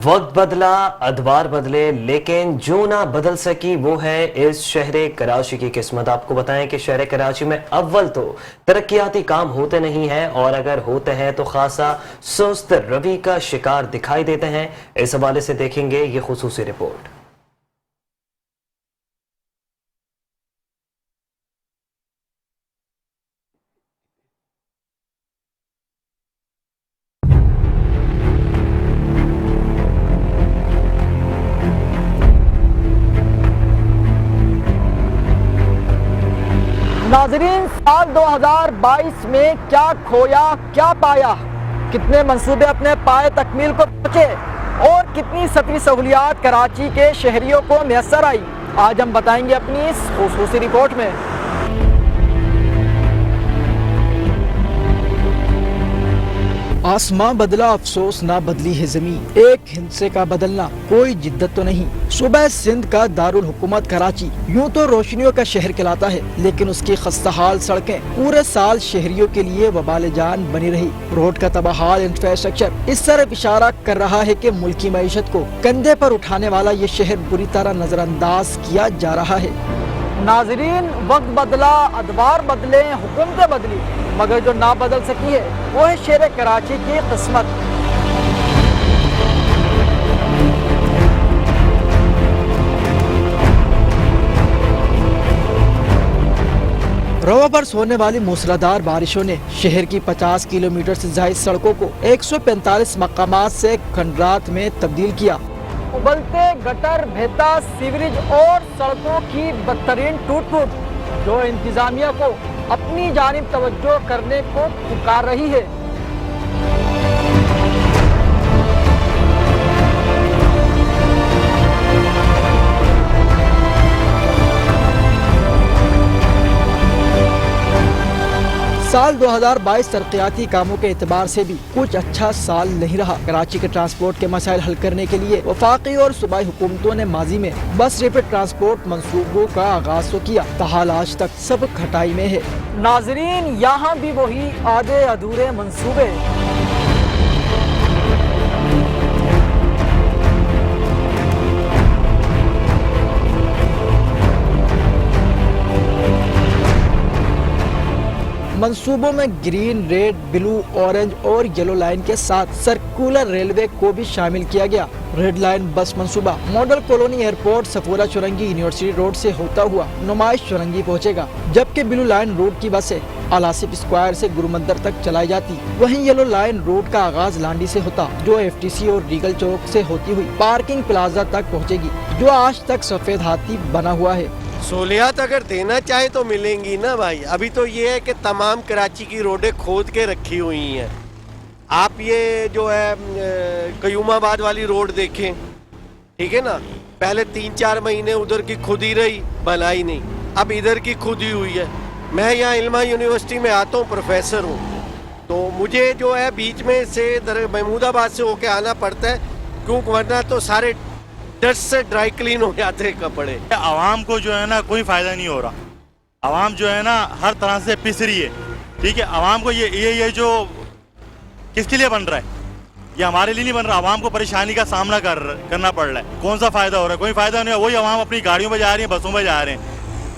वक्त बदला, अदवार बदले, लेकिन जो ना बदल सकी वो है इस शहर कराची की किस्मत। आपको बताएं कि शहर कराची में अव्वल तो तरक्याती काम होते नहीं हैं, और अगर होते हैं तो खासा सुस्त रवि का शिकार दिखाई देते हैं। इस हवाले से देखेंगे ये खुसूसी रिपोर्ट। नाजरीन, साल 2022 में क्या खोया क्या पाया, कितने मंसूबे अपने पाए तकमील को पहुँचे और कितनी सतरी सहूलियात कराची के शहरियों को मैसर आई, आज हम बताएंगे अपनी इस खुसूसी रिपोर्ट में। आसमां बदला, अफसोस ना बदली है जमीन, एक हिंसे का बदलना कोई जिद्दत तो नहीं। सुबह सिंध का दारुल हुकूमत कराची यूं तो रोशनियों का शहर कहलाता है, लेकिन उसकी खस्ताहाल सड़कें पूरे साल शहरियों के लिए वबाल जान बनी रही। रोड का तबाहाल इंफ्रास्ट्रक्चर इस तरफ इशारा कर रहा है कि मुल्की मईशत को कंधे पर उठाने वाला ये शहर बुरी तरह नजरअंदाज किया जा रहा है। नाजरीन, वक्त बदला, अदवार बदले, हुकूमतें बदली, मगर जो ना बदल सकी है वो है शहर कराची की किस्मत। रवा बरस होने वाली मूसलाधार बारिशों ने शहर की 50 किलोमीटर से ज्यादा सड़कों को 145 मकामात से खंडरात में तब्दील किया। उबलते गटर, बहता सीवरेज और सड़कों की बदतरीन टूट-फूट जो इंतजामिया को अपनी जानिब तवज्जो करने को पुकार रही है। साल 2022 तरक्याती कामों के एतबार से भी कुछ अच्छा साल नहीं रहा। कराची के ट्रांसपोर्ट के मसाइल हल करने के लिए वफाकी और सूबाई हुकूमतों ने माजी में बस रैपिड ट्रांसपोर्ट मंसूबों का आगाज तो किया, ताहाल आज तक सब खटाई में है। नाजरीन, यहाँ भी वही आधे अधूरे मंसूबे। मंसूबों में ग्रीन, रेड, ब्लू, ऑरेंज और येलो लाइन के साथ सर्कुलर रेलवे को भी शामिल किया गया। रेड लाइन बस मंसूबा model colony airport Safura Chowrangi university road से होता हुआ नुमाइश चुरंगी पहुंचेगा, जबकि ब्लू लाइन रूट की बसें आलासिफ स्क्वायर से गुरुमंदिर तक चलाई जाती। वहीं येलो लाइन रूट का आगाज लांडी से होता, जो एफटीसी और रीगल चौक से होती हुई पार्किंग प्लाजा तक पहुंचेगी, जो आज तक सफेद हाथी बना हुआ है। सहूलियात अगर देना चाहे तो मिलेंगी ना भाई। अभी तो ये है कि तमाम कराची की रोडें खोद के रखी हुई हैं। आप ये जो है कयूमाबाद वाली रोड देखें, ठीक है ना, पहले 3-4 महीने उधर की खुदी रही, बनाई नहीं, अब इधर की खुदी हुई है। मैं यहाँ इल्मा यूनिवर्सिटी में आता हूँ, प्रोफेसर हूँ, तो मुझे जो है बीच में से महमूदाबाद से होके आना पड़ता है, क्योंकि वरना तो सारे डस्ट से ड्राई क्लीन हो जाते हैं कपड़े। आवाम को जो है ना कोई फायदा नहीं हो रहा। आवाम जो है ना हर तरह से पिस रही है, ठीक है। आवाम को ये जो किसके लिए बन रहा है, ये हमारे लिए नहीं बन रहा। आवाम को परेशानी का सामना करना पड़ रहा है। कौन सा फायदा हो रहा है? कोई फायदा नहीं है। वही आवाम अपनी गाड़ियों में जा रही है, बसों में जा रहे हैं।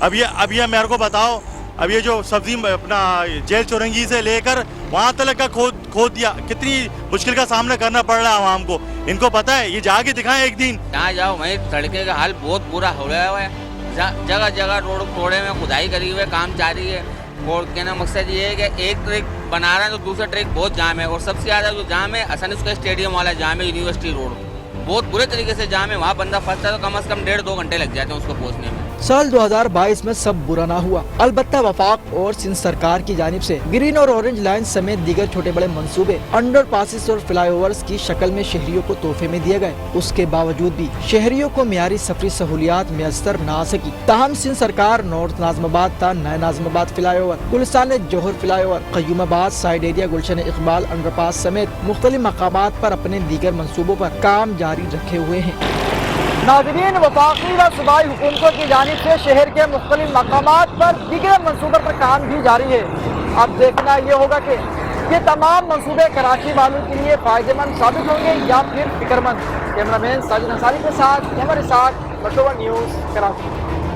अब ये मेरे को बताओ, अब ये जो सब्जी अपना जेल चौरंगी से लेकर वहाँ तक का खोद दिया, कितनी मुश्किल का सामना करना पड़ रहा है आवाम को। इनको पता है, ये जाके दिखाएं एक दिन। जहाँ जाओ वहीं सड़के का हाल बहुत बुरा हो रहा है। जगह जगह रोड कोड़े में खुदाई करी हुई है, काम जारी है। और कहना मकसद ये है कि एक ट्रैक बना रहा है तो दूसरा ट्रैक बहुत जाम है, और सबसे ज़्यादा जो जाम है असन उसका स्टेडियम वाला जाम है, यूनिवर्सिटी रोड बहुत बुरे तरीके से जाम है। वहाँ बंदा फंसता है तो कम से कम 1.5-2 घंटे लग जाते हैं उसको पहुँचने में। साल 2022 में सब बुरा ना हुआ। अलबत्ता वफाक और सिंध सरकार की जानिब से ग्रीन और ऑरेंज लाइन समेत दीगर छोटे बड़े मंसूबे अंडर पासिस और फ्लाईओवर्स की शक्ल में शहरियों को तोहफे में दिए गए। उसके बावजूद भी शहरियों को मियारी सफरी सहूलियात मैसर न आ सकी। ताहम सिंध सरकार नॉर्थ नाजमाबाद था नए नाजमाबाद फ्लाईओवर, गुलिस्तान जौहर फ्लाईओवर, कयूमाबाद साइड एरिया, गुलशन इकबाल अंडरपास समेत मुख्तलिफ मकामात पर अपने दीगर मंसूबों पर काम जारी रखे हुए हैं। नाज़रीन, वफाकी व सूबाई हुकूमतों की जानिब से शहर के मुख्तलिफ मकामात पर दीगर मंसूबों पर काम भी जारी है। अब देखना ये होगा कि ये तमाम मंसूबे कराची वालों के लिए फायदेमंद साबित होंगे या फिर फिक्रमंद? कैमरामैन साजिद अंसारी के साथ अमर इसाक, मटोवा न्यूज़, कराची।